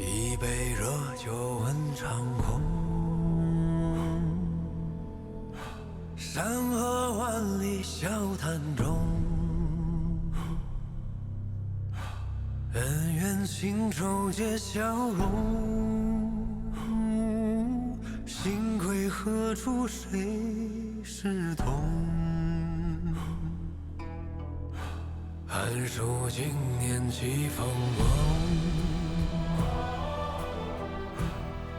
一杯热酒问长空，山河万里笑谈中，恩怨情仇皆消融。心归何处谁是同？寒暑经年几风光，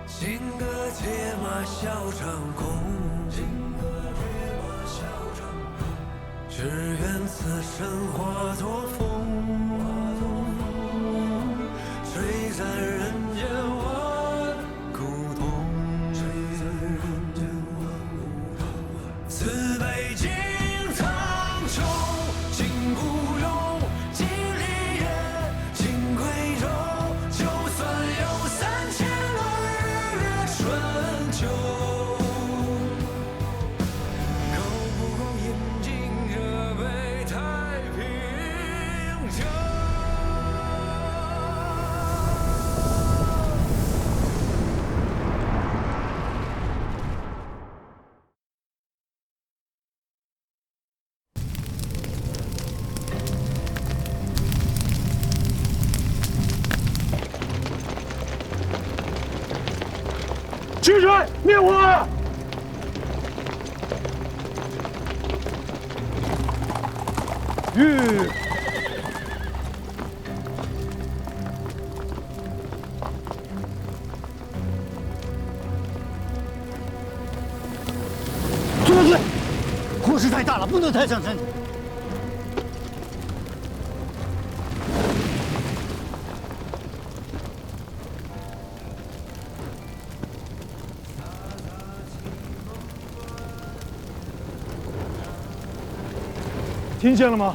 金戈铁马笑长空。只愿此生化作风，吹散人间万古痛。此北京苍穹，今孤勇，今离人，今归舟。就算有3000个日月春秋，够不够饮尽这杯太平酒？取水灭火！吁！坐对，火势太大了，不能太上身。听见了吗？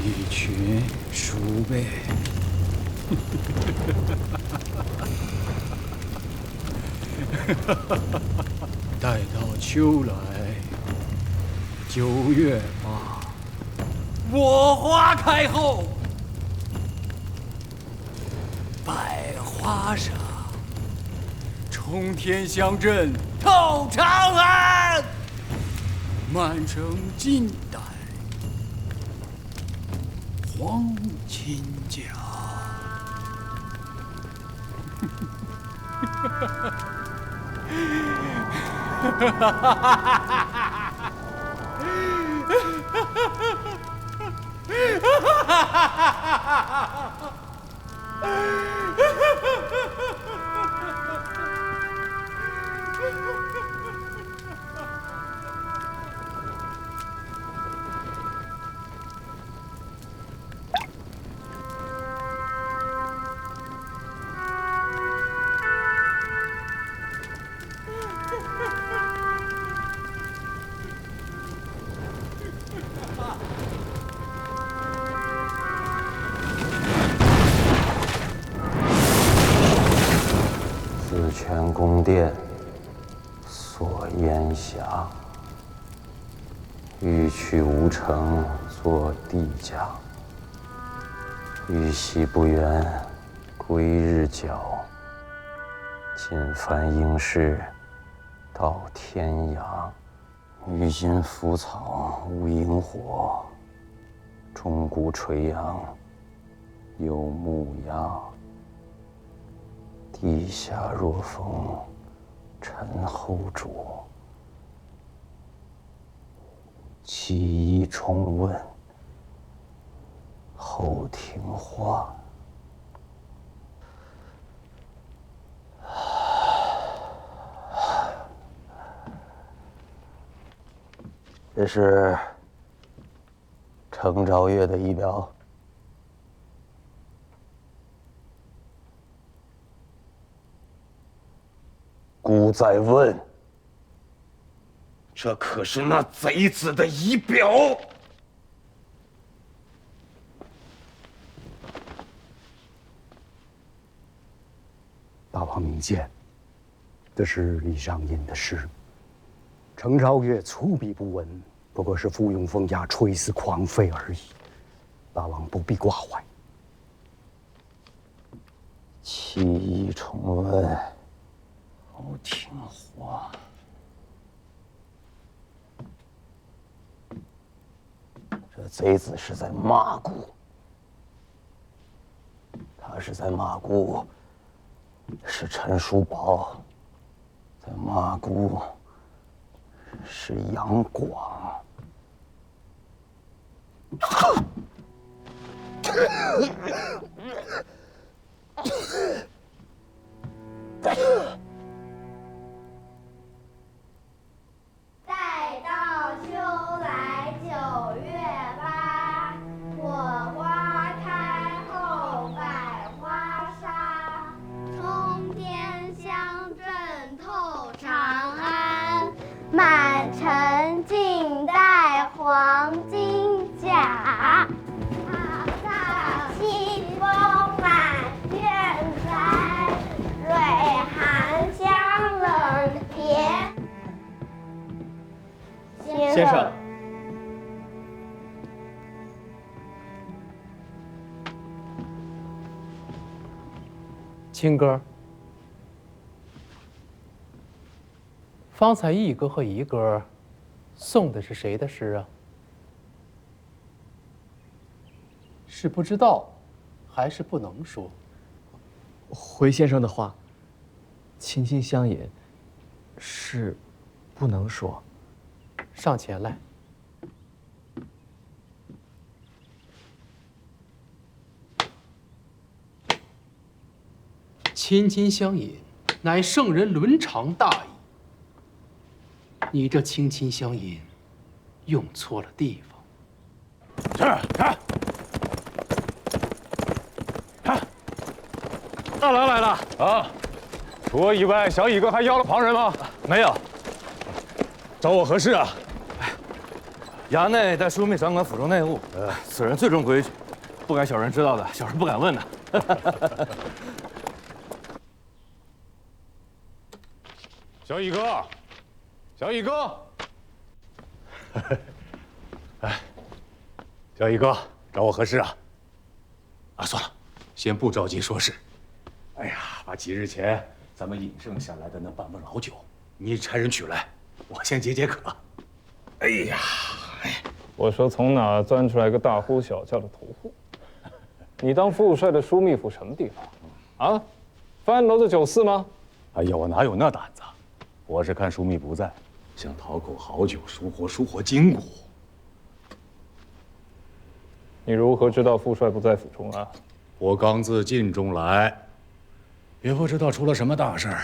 一群鼠辈，待到秋来，9月8，我花开后，百花上，冲天香阵透长安，满城尽带黄金甲。紫泉宫殿，锁烟霞，欲去无城作帝驾，欲兮不远，归日角。尽凡应试，到天涯。于今腐草无萤火，钟鼓垂杨有木鸦。地下若风尘后主，其一重问，后听话。这是程昭月的仪表。孤在问，这可是那贼子的仪表。大王明鉴，这是李商隐的诗。程昭月粗鄙不闻，不过是附庸风雅、吹死狂吠而已。大王不必挂怀。其一重问，后听话。这贼子是在骂姑，他是在骂姑，是陈叔宝，在骂姑，是杨广。待到秋来9月8，火花开后百花杀。通天香阵透长安，满城尽带黄金甲。西风满院栽，蕊寒香冷蝶。先生，青哥，方才一哥和一哥送的是谁的诗啊？是不知道，还是不能说？回先生的话，倾心相饮是不能说。上前来。倾心相饮，乃圣人伦常大义。你这倾心相饮，用错了地方。大郎来了啊！除我以外，小乙哥还邀了旁人吗？没有。找我何事啊？衙内带枢密掌管府中内务，此人最重规矩，不敢小人知道的，小人不敢问的。小乙哥，小乙哥，哎，小乙哥，找我何事啊？啊，算了，先不着急说事。哎呀，把几日前咱们饮剩下来的那半瓮老酒，你差人取来，我先解解渴。哎呀，我说从哪钻出来个大呼小叫的屠户？你当副帅的枢密府什么地方？啊，翻楼的酒肆吗？哎呀，我哪有那胆子？我是看枢密不在，想讨口好酒，舒活筋骨。你如何知道副帅不在府中啊？我刚自晋中来，也不知道出了什么大事儿。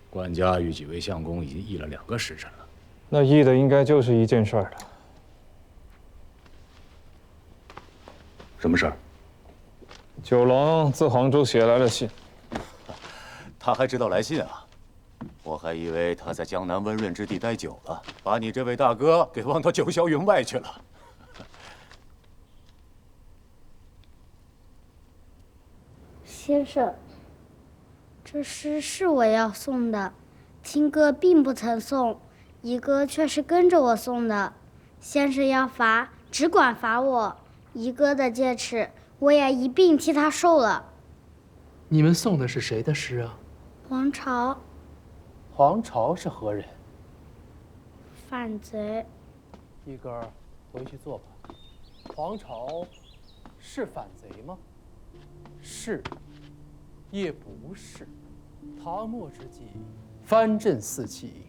官家与几位相公已经议了2个时辰了。那议的应该就是一件事儿了。什么事儿？九郎自杭州写来了信。他还知道来信啊？我还以为他在江南温润之地待久了，把你这位大哥给忘到九霄云外去了。先生，这诗是我要送的，亲哥并不曾送，姨哥却是跟着我送的。先生要罚，只管罚我，姨哥的戒尺我也一并替他受了。你们送的是谁的诗啊？黄巢。黄巢是何人？反贼。一哥儿，回去坐吧。黄巢是反贼吗？是，也不是。唐末之际，藩镇四起，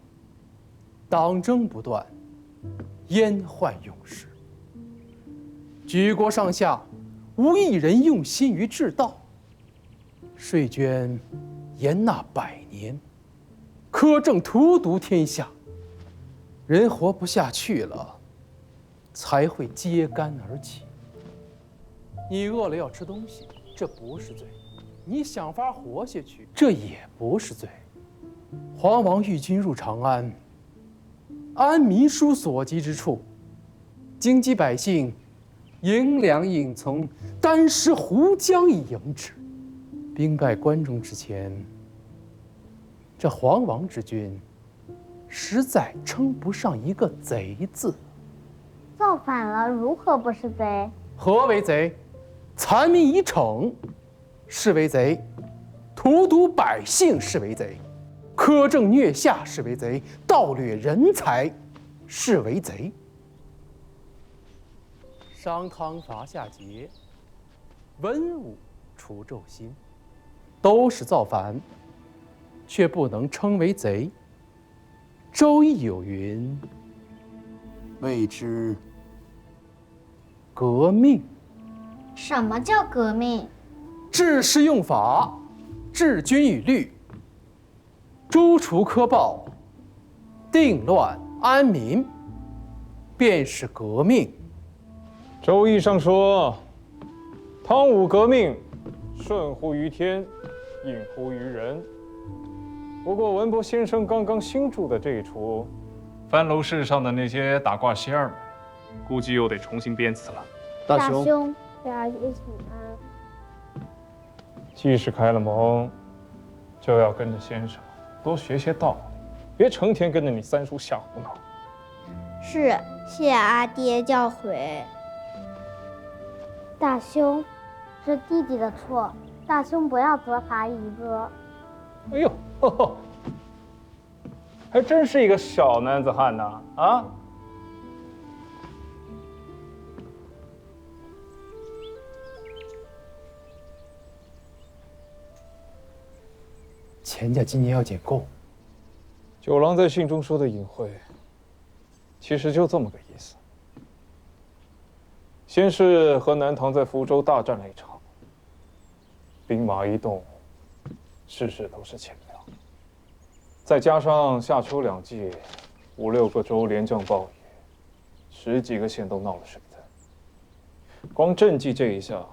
党争不断，烟患涌世。举国上下无一人用心于治道，税捐严纳100年，苛政荼毒天下，人活不下去了，才会揭竿而起。你饿了要吃东西，这不是罪；你想法活下去，这也不是罪。黄王御军入长安，安民书所及之处，京畿百姓迎粮应从，单食胡浆以迎之。兵败关中之前，这黄王之君实在称不上一个贼字。造反了，如何不是贼？何为贼？残民以惩，是为贼；荼毒百姓，是为贼；苛政虐下，是为贼；盗掠人才，是为贼。商汤伐夏桀，文武除纣辛，都是造反，却不能称为贼。周易有云：“谓之革命。”什么叫革命？治世用法，治军以律，诛除苛暴，定乱安民，便是革命。周易上说，汤武革命，顺乎于天，应乎于人。不过文博先生刚刚新著的这一出，番楼市上的那些打卦仙儿们，估计又得重新编词了。大兄，给二爷请安。既是开了蒙，就要跟着先生多学些道理，别成天跟着你三叔瞎胡闹。是，谢阿爹教诲。大兄，是弟弟的错，大兄不要责罚一哥。哎呦，呵呵，还真是一个小男子汉呐！啊！钱家今年要减购。九郎在信中说的隐晦，其实就这么个意思。先是和南唐在福州大战了一场，兵马一动，事事都是钱粮。再加上夏秋2季，5、6个州连降暴雨，10几个县都闹了水灾。光赈济这一下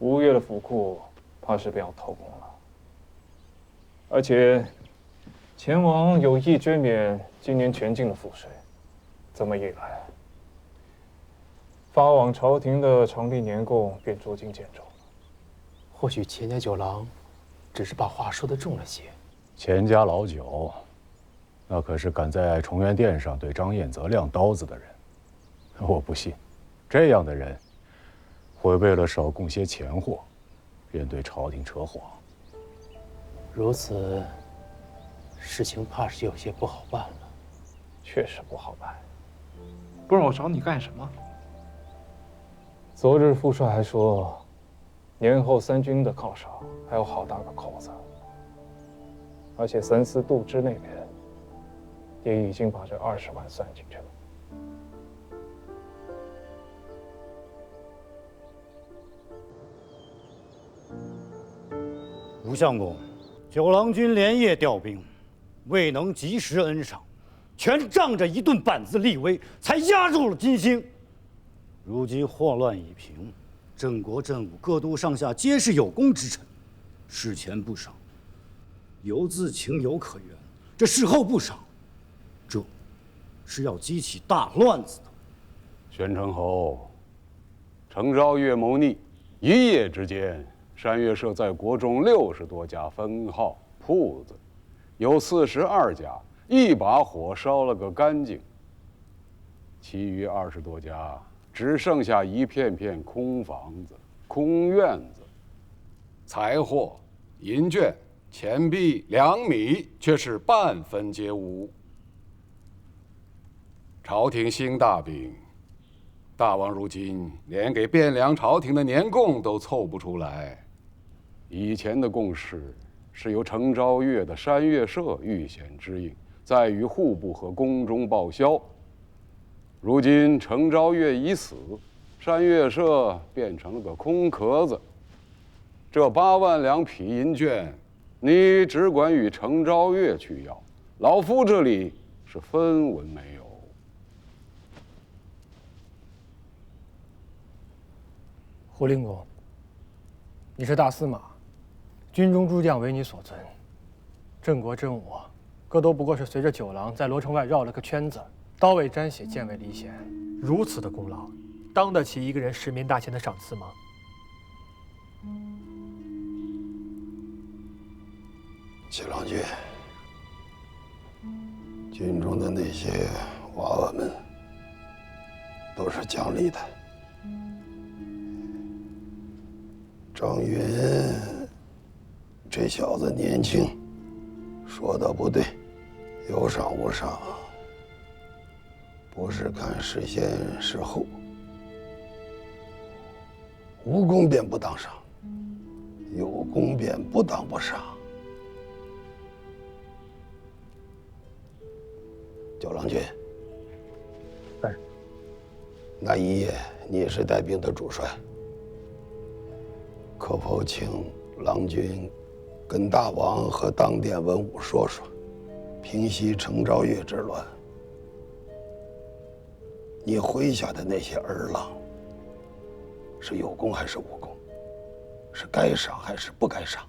，5月的府库怕是便要掏空了。而且，前王有意捐免今年全境的赋税，这么一来，发往朝廷的常例年贡便捉襟见肘了。或许钱家九郎只是把话说得重了些。钱家老九，那可是敢在崇元殿上对张彦泽亮刀子的人。我不信，这样的人会为了少供些钱货，便对朝廷扯谎。如此，事情怕是有些不好办了。确实不好办。不知道我找你干什么？昨日副帅还说，年后3军的犒赏还有好大个口子，而且三司杜支那边也已经把这20万算进去了。吴相公，九郎军连夜调兵，未能及时恩赏，全仗着一顿板子立威，才压住了金星。如今祸乱已平，镇国镇武各都上下皆是有功之臣，事前不赏，犹自情有可原；这事后不赏，这是要激起大乱子的。宣城侯，程昭岳谋逆，一夜之间，山岳社在国中60多家分号铺子，有42家一把火烧了个干净，其余20多家只剩下一片片空房子、空院子，财货、银券、钱币、粮米却是半分皆无。朝廷兴大兵，大王如今连给汴梁朝廷的年贡都凑不出来，以前的贡士是由程昭岳的山岳社预先知应，再于户部和宫中报销。如今程昭岳已死，山岳社变成了个空壳子。这8万两匹银券，你只管与程昭岳去要，老夫这里是分文没有。胡令公，你是大司马，军中诸将为你所尊，郑国、郑我各都不过是随着九郎在罗城外绕了个圈子，刀未沾血，剑未离弦，如此的功劳，当得起一个人10面大钱的赏赐吗？七郎君，军中的那些娃娃们都是讲理的。张云这小子年轻，说的不对，有赏无赏，不是看是先是后，无功便不当赏，有功便不当不赏。九郎君，是。那一夜你是带兵的主帅，可否请郎君跟大王和当殿文武说说，平息程昭岳之乱？你麾下的那些儿郎，是有功还是无功？是该赏还是不该赏？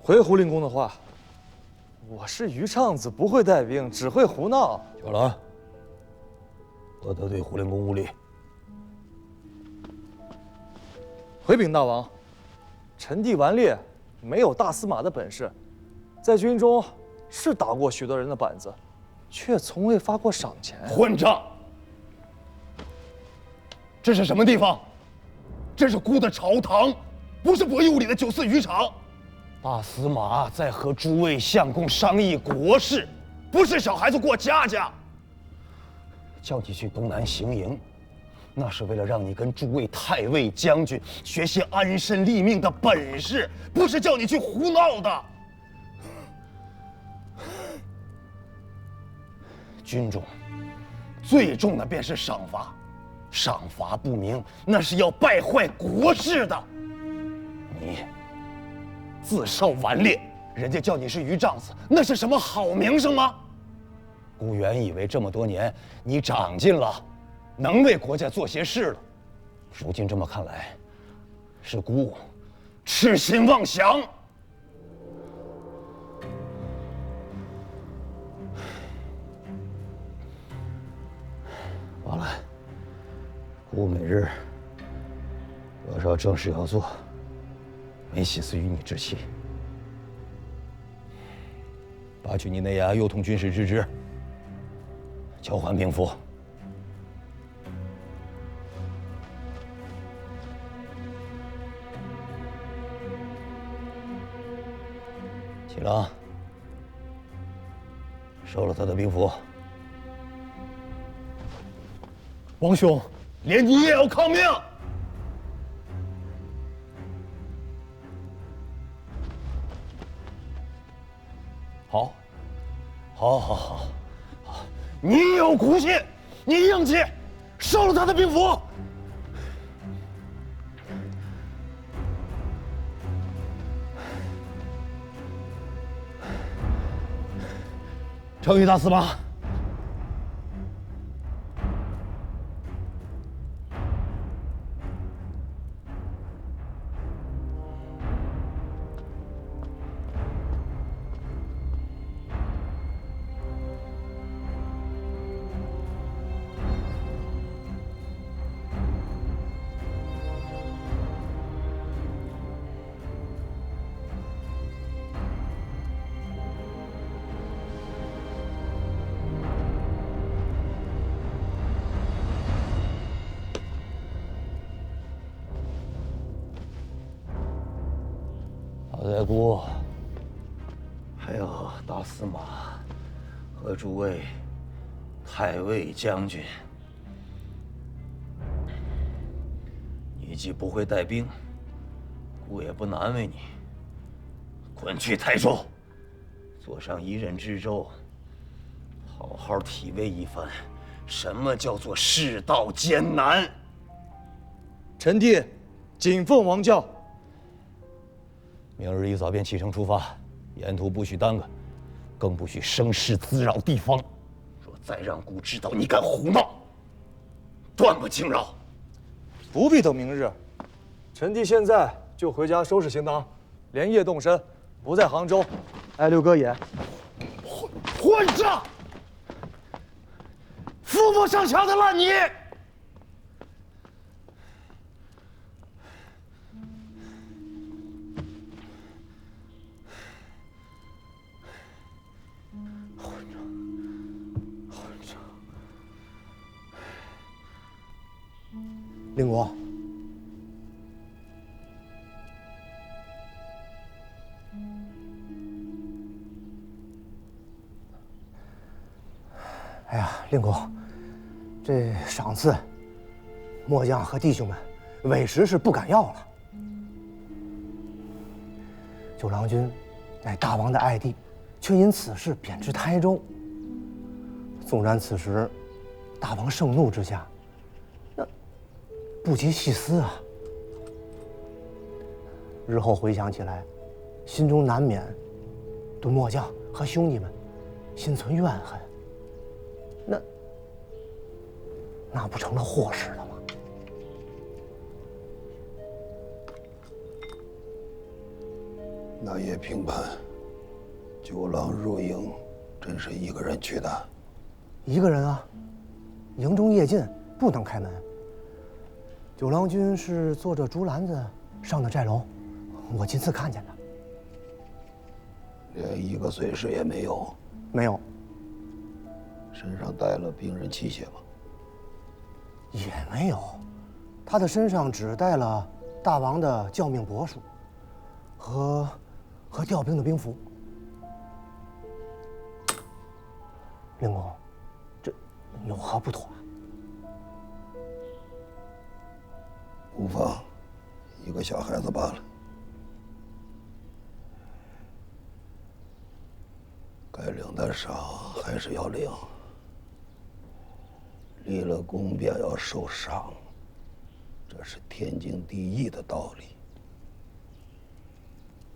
回胡令公的话，我是鱼畅子，不会带兵，只会胡闹。小兰，何得对胡令公无礼？回禀大王，臣弟顽劣，没有大司马的本事，在军中是打过许多人的板子，却从未发过赏钱。混账！这是什么地方？这是孤的朝堂，不是博弈无礼的酒肆渔场。大司马在和诸位相公商议国事，不是小孩子过家家。叫你去东南行营，那是为了让你跟诸位太尉将军学些安身立命的本事，不是叫你去胡闹的。军中最重的便是赏罚，赏罚不明，那是要败坏国事的。你自少顽劣，人家叫你是鱼帐子，那是什么好名声吗？孤原以为这么多年你长进了，能为国家做些事了，如今这么看来，是孤痴心妄想。完了，孤每日多少正事要做，没心思与你置气。拔去你那衙右统军事之职，交还兵符。启郎，收了他的兵符。王兄，连你也要抗命！好，好，你有骨气，你硬气，收了他的兵符。程昱大司马，好在姑，还有大司马和诸位太尉将军，你既不会带兵，故也不难为你。滚去台州，坐上一任之州，好好体味一番什么叫做世道艰难。臣弟谨奉王教。明日一早便启程出发，沿途不许耽搁，更不许生事滋扰地方。若再让孤知道你敢胡闹，断不轻饶。不必等明日，臣弟现在就回家收拾行囊，连夜动身，不在杭州，挨六哥也。混账！扶不上墙的烂泥！令国，哎呀，令国，这赏赐，末将和弟兄们委实是不敢要了。九郎君乃大王的爱弟，却因此事贬至台州。纵然此时大王盛怒之下，不及细思啊！日后回想起来，心中难免对末将和兄弟们心存怨恨。那不成了祸事了吗？那夜平叛，九郎入营，真是一个人去的？一个人啊，营中夜禁，不能开门。九郎君是坐着竹篮子上的寨楼，我亲自看见的。连一个随侍也没有？没有。身上带了兵刃器械吗？也没有，他的身上只带了大王的教命帛书和调兵的兵符。令公，这有何不妥？无妨，一个小孩子罢了。该领的赏还是要领，立了功便要受赏，这是天经地义的道理。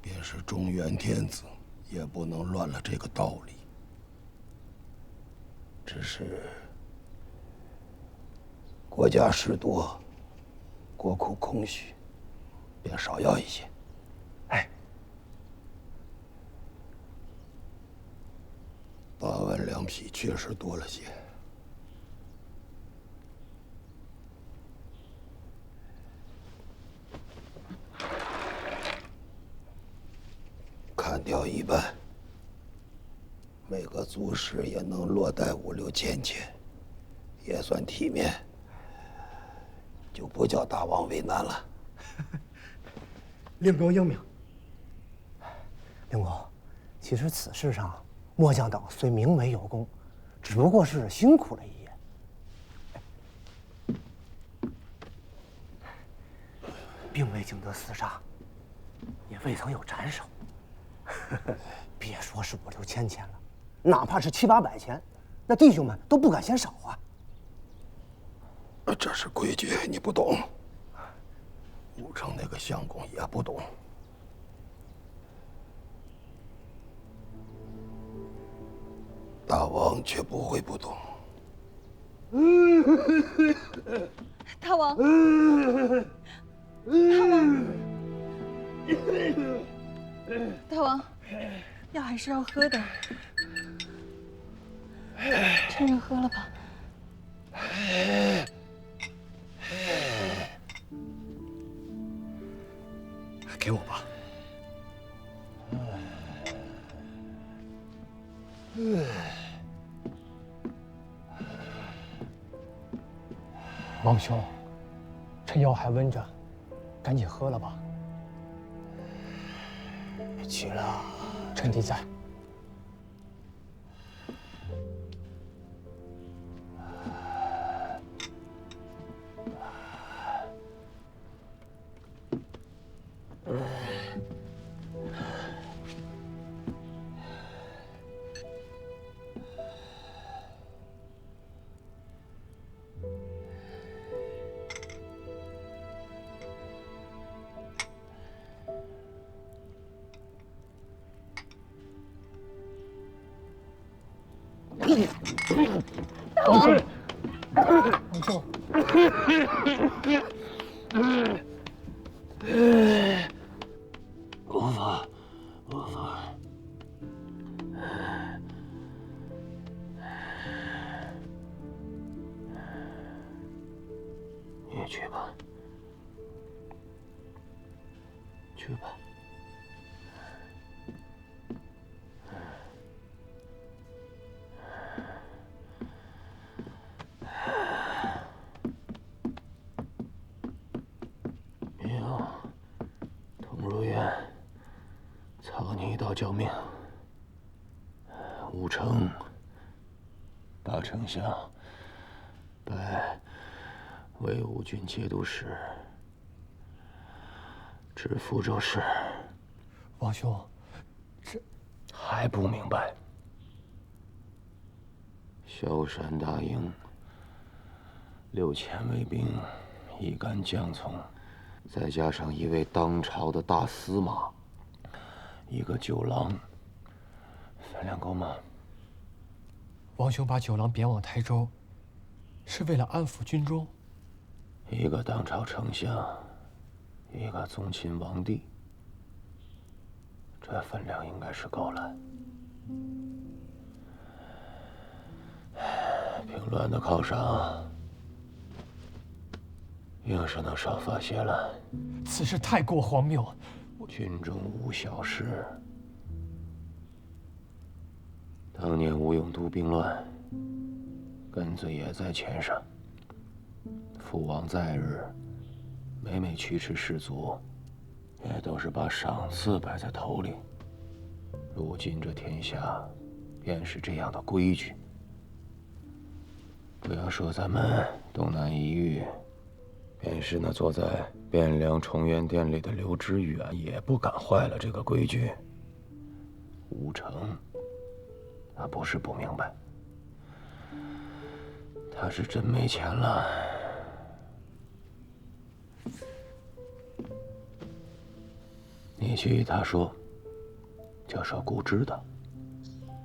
便是中原天子，也不能乱了这个道理。只是国家事多，国库空虚，便少要一些。哎，8万两匹确实多了些。砍掉一半，每个族士也能落袋5、6千钱，也算体面，就不叫大王为难了。令公英明。令公，其实此事上，末将等虽名为有功，只不过是辛苦了一夜，并未经得厮杀，也未曾有斩首。别说是5、6千钱了，哪怕是7、8百钱，那弟兄们都不敢嫌少啊。这是规矩，你不懂。武城那个相公也不懂。大王却不会不懂。大王，大王，大王，药还是要喝的，趁热喝了吧。给我吧。王兄，这药还温着，赶紧喝了吧。起了，臣弟在。王兄，无法，无法。你去吧，去吧。操你一刀救命！武成，大丞相，拜魏武军节度使，知福州市。王兄，这还不明白？萧山大营6000卫兵，一干将从，再加上一位当朝的大司马。一个酒郎，分量够吗？王兄把酒郎贬往台州，是为了安抚军中。一个当朝丞相，一个宗亲王弟，这分量应该是够了。平乱的犒赏，硬是能少发些了。此事太过荒谬。军中无小事。当年吴永都兵乱，根子也在钱上。父王在日，每每驱驰士卒，也都是把赏赐摆在头里。如今这天下，便是这样的规矩。不要说咱们东南一隅，便是那坐在汴梁崇元殿里的刘知远也不敢坏了这个规矩。吴成，他不是不明白，他是真没钱了。你去与他说，就说姑知道，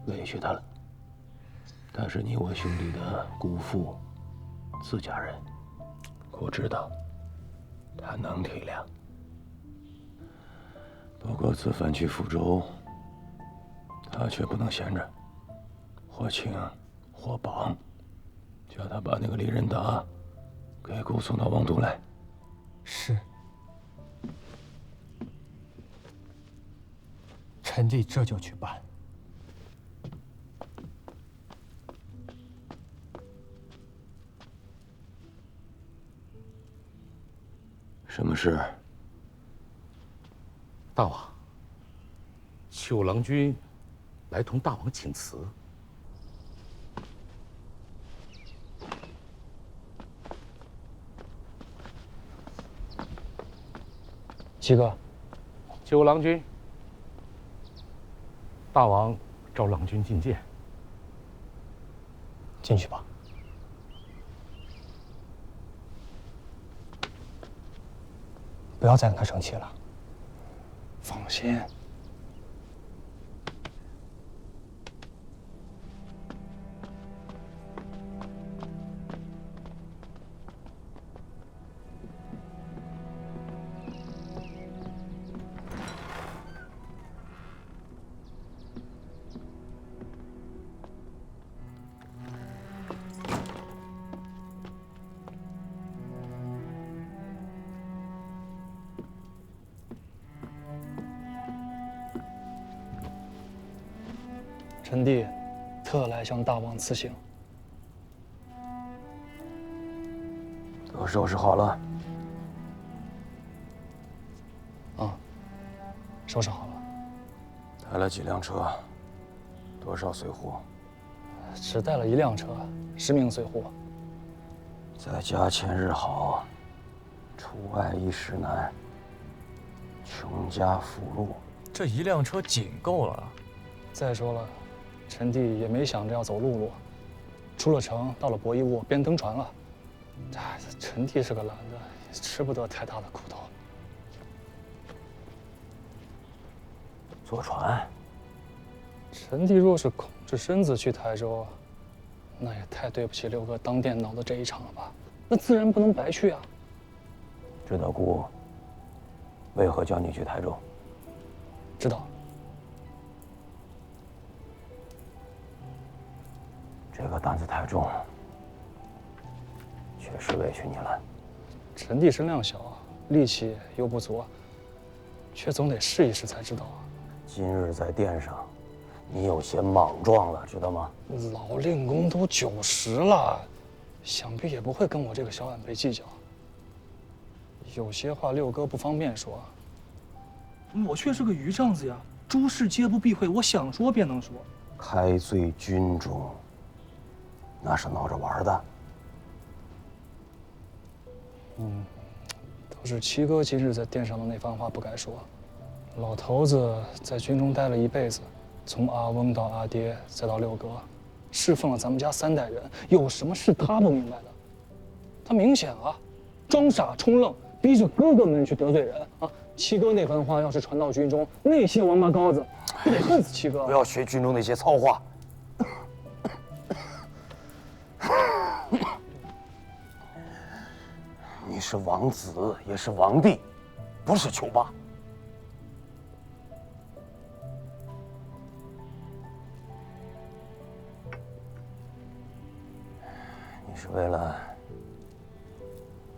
委屈他了。他是你我兄弟的姑父，自家人，姑知道。他能体谅，不过此番去福州，他却不能闲着，或请或绑，叫他把那个李仁达给姑送到王都来。是。臣弟这就去办。什么事？大王，九郎君来同大王请辞。七哥，九郎君，大王召郎君觐见。进去吧。不要再跟他生气了。放心。臣弟特来向大王辞行。都收拾好了。啊，收拾好了。带了几辆车？多少随扈？只带了1辆车，10名随扈。在家千日好，出外一时难。穷家富路，这1辆车仅够了。再说了，臣弟也没想着要走陆路，出了城，到了博弈坞，便登船了。臣弟是个懒的，也吃不得太大的苦头。坐船？臣弟若是空着身子去台州，那也太对不起六哥当殿闹的这一场了吧？那自然不能白去啊。知道姑为何叫你去台州？知道。这个担子太重，确实委屈你了。臣弟身量小，力气又不足，却总得试一试才知道啊。今日在殿上，你有些莽撞了，知道吗？老令公都90了，想必也不会跟我这个小晚辈计较。有些话六哥不方便说，我却是个余丈子呀，诸事皆不避讳，我想说便能说。开罪军中，那是闹着玩的。都是七哥今日在殿上的那番话不该说。老头子在军中待了一辈子，从阿翁到阿爹，再到六哥，侍奉了咱们家3代人，有什么是他不明白的？他明显啊，装傻充愣，逼着哥哥们去得罪人啊！七哥那番话要是传到军中，那些王八羔子不得恨死七哥？不要学军中那些糙话。你是王子，也是王弟，不是囚霸。你是为了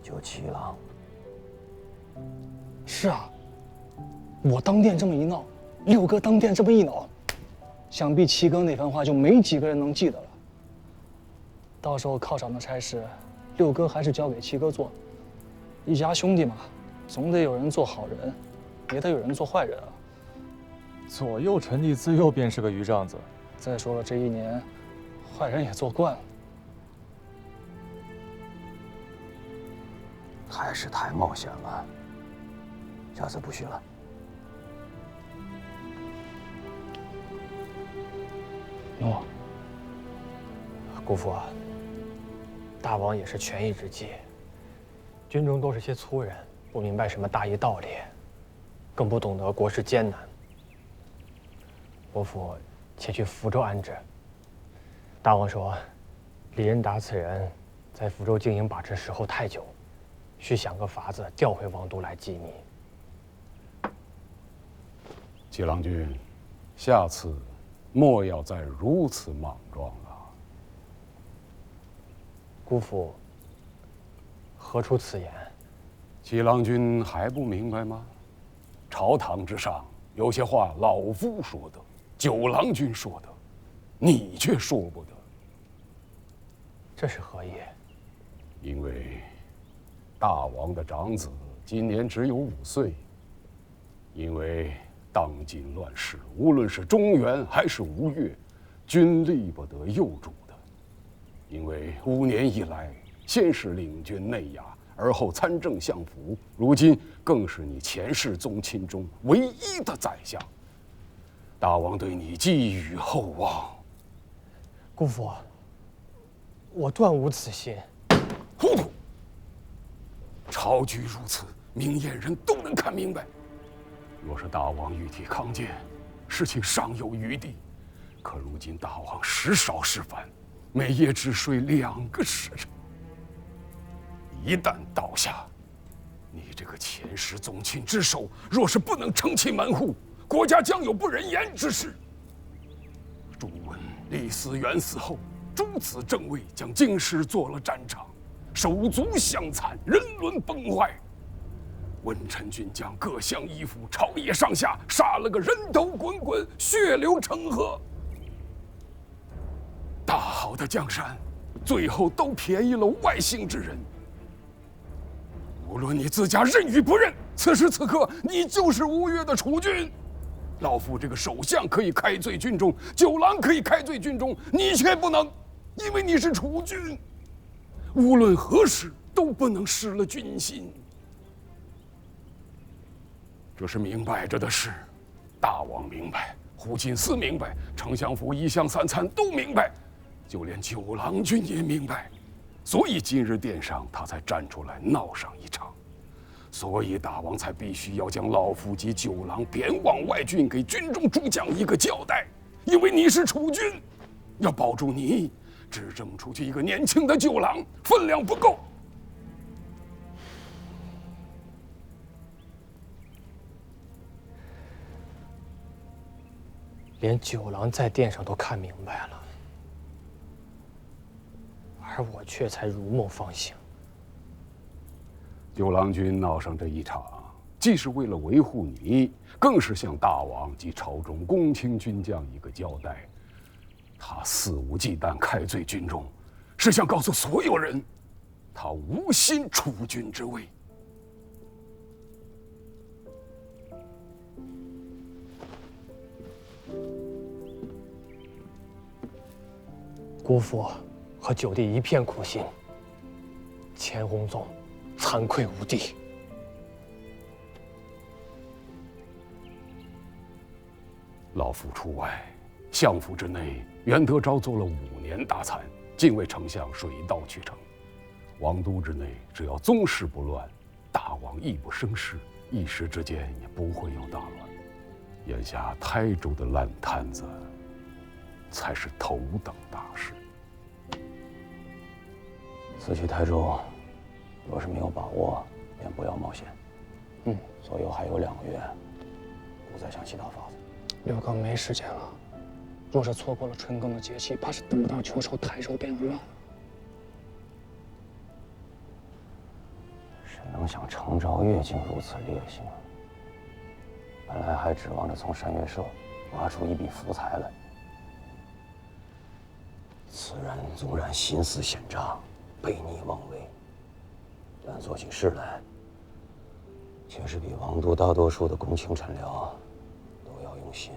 救七郎。是啊，我当殿这么一闹，六哥当殿这么一恼，想必七哥那番话就没几个人能记得了。到时候犒赏的差事，六哥还是交给七哥做。一家兄弟嘛，总得有人做好人，也得有人做坏人啊。左右臣弟自幼便是个余丈子。再说了，这1年，坏人也做惯了。还是太冒险了，下次不许了。诺。姑父啊，大王也是权宜之计。军中都是些粗人，不明白什么大义道理，更不懂得国事艰难。伯父且去福州安置。大王说，李仁达此人在福州经营把持时候太久，需想个法子调回王都来羁縻。七郎君，下次莫要再如此莽撞了。姑父何出此言？七郎君还不明白吗？朝堂之上有些话老夫说的，九郎君说的，你却说不得。这是何意？因为大王的长子今年只有5岁。因为当今乱世，无论是中原还是吴越，均力不得右主的。因为5年以来，先是领军内衙，而后参政相府，如今更是你前世宗亲中唯一的宰相。大王对你寄予厚望。姑父，我断无此心。糊涂！朝局如此，明眼人都能看明白。若是大王御体康健，事情尚有余地。可如今大王时少时繁，每夜只睡2个时辰。一旦倒下，你这个前世宗亲之首，若是不能撑起门户，国家将有不忍言之事。朱温、李嗣源死后，诸子正位将京师做了战场，手足相残，人伦崩坏。文臣军将各项依附，朝野上下杀了个人头滚滚，血流成河。大好的江山，最后都便宜了外姓之人。无论你自家认与不认，此时此刻你就是吴越的储君。老夫这个首相可以开罪军中，九郎可以开罪军中，你却不能，因为你是储君。无论何时都不能失了军心。这是明摆着的事，大王明白，胡金司明白，丞相府一乡三参都明白，就连九郎君也明白，所以今日殿上他才站出来闹上一场，所以大王才必须要将老夫及九郎贬往外郡，给军中诸将一个交代，因为你是储君，要保住你，只扔出去一个年轻的旧郎，分量不够。连九郎在殿上都看明白了，而我却才如梦方醒。九郎君闹上这一场，既是为了维护你，更是向大王及朝中公卿军将一个交代。他肆无忌惮开罪军中，是想告诉所有人，他无心储君之位。姑父和九弟一片苦心，钱弘宗惭愧无地。老夫出外，相府之内袁德昭做了5年大参，禁卫丞相水到渠成。王都之内，只要宗室不乱，大王亦不生事，一时之间也不会有大乱。眼下台州的烂摊子，才是头等大事。此去台州，若是没有把握，便不要冒险。左右还有2个月，不再想其他法子。刘哥没时间了，若是错过了春耕的节气，怕是等不到秋收，台州便乱了。谁能像程昭月竟如此劣行？本来还指望着从山岳社挖出一笔福财来，此人纵然心思险诈，悖逆妄为，但做起事来，却是比王都大多数的公卿臣僚都要用心。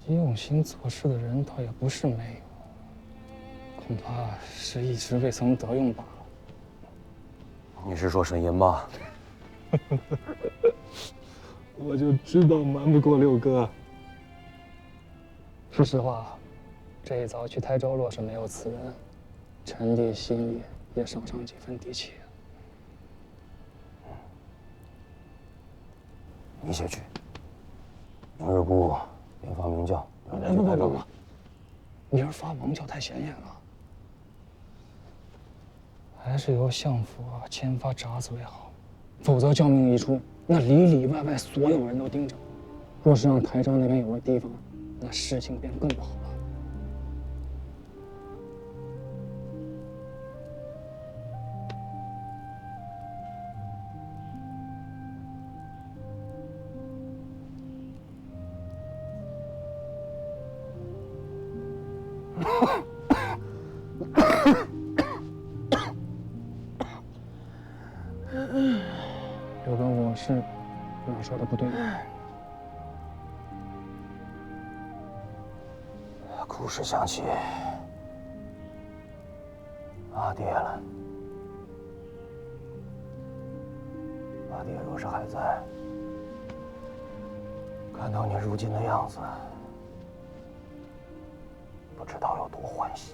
用心做事的人倒也不是没有，恐怕是一直未曾得用罢了。你是说沈吟吧？我就知道瞒不过六哥。说实话，这一遭去台州，若是没有此人，臣弟心里也少上几分底气。你先去，明日姑便发明教，让人去台州。明儿发王教太显眼了，还是由相府签发札子为好，否则教命一出，那里里外外所有人都盯着。若是让台州那边有了提防，那事情便更不好了。刘哥，我是哪说的不对？故事想起阿爹了。阿爹若是还在，看到你如今的样子，不知道有多欢喜。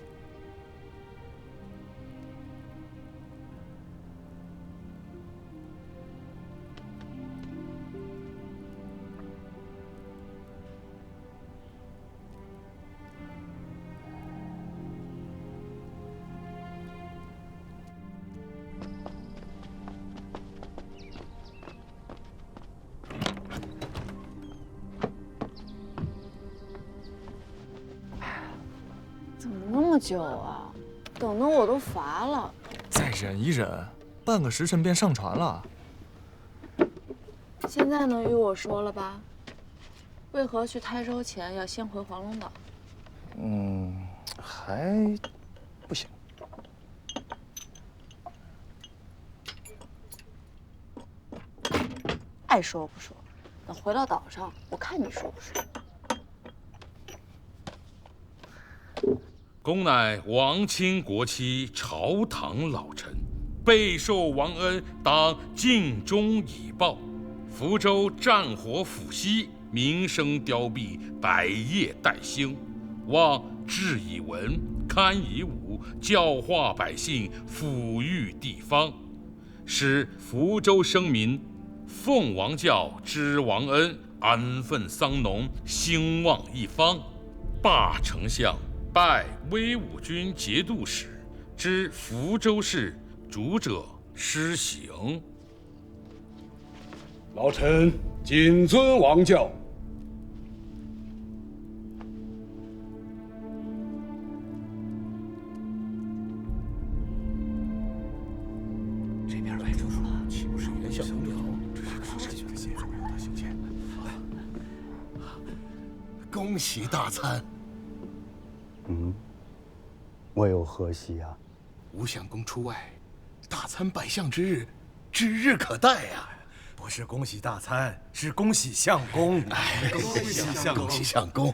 怎么那么久啊？等得我都乏了。再忍一忍，半个时辰便上船了。现在能与我说了吧？为何去台州前要先回黄龙岛？还不行。爱说不说，等回到岛上，我看你说不说。公乃王亲国戚，朝堂老臣，备受王恩，当尽忠以报。福州战火抚息，民生凋敝，百业待兴，望治以文，堪以武，教化百姓，抚育地方，使福州生民奉王教，知王恩，安分桑农，兴旺一方。罢丞相，拜威武军节度使，知福州市，主者施行。老臣谨遵王教。这边来住了，岂不是袁孝公庙？恭喜大参！我有何喜啊？吴相公出外，大参拜相之日，指日可待呀！不是恭喜大参，是恭喜相公。恭喜相公！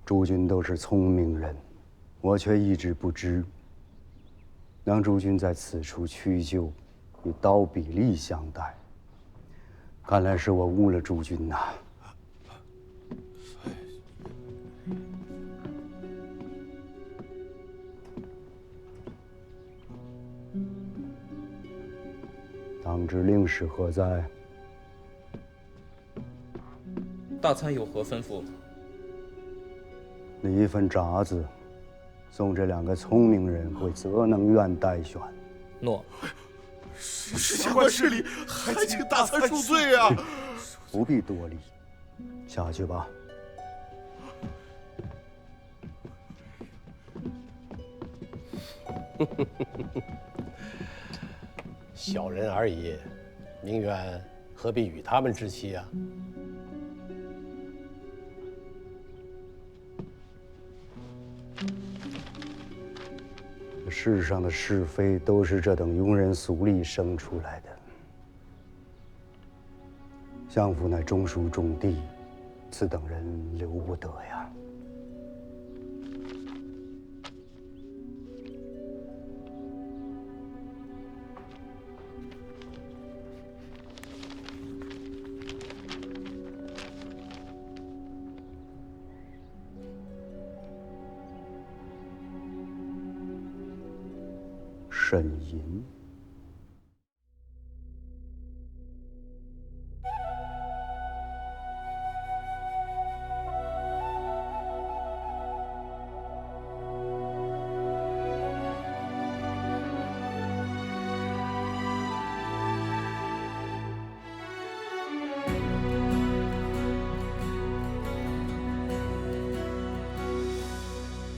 诸君都是聪明人，我却一直不知。让诸君在此处屈就，与刀比利相待，看来是我误了诸君呐。当知令使何在？大参有何吩咐？拟一份札子，送这2个聪明人回泽能院待选。诺。下官失礼，还请大参恕罪啊！不必多礼，下去吧。小人而已，明远何必与他们置气啊？世上的是非都是这等庸人俗吏生出来的。相府乃中书重地，此等人留不得呀。沈吟。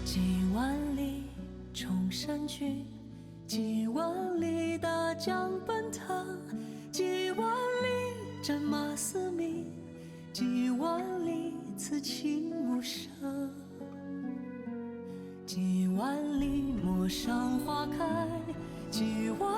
几万里冲山去，几万里大江奔腾，几万里战马嘶鸣，几万里此情无声，几万里陌上花开，几万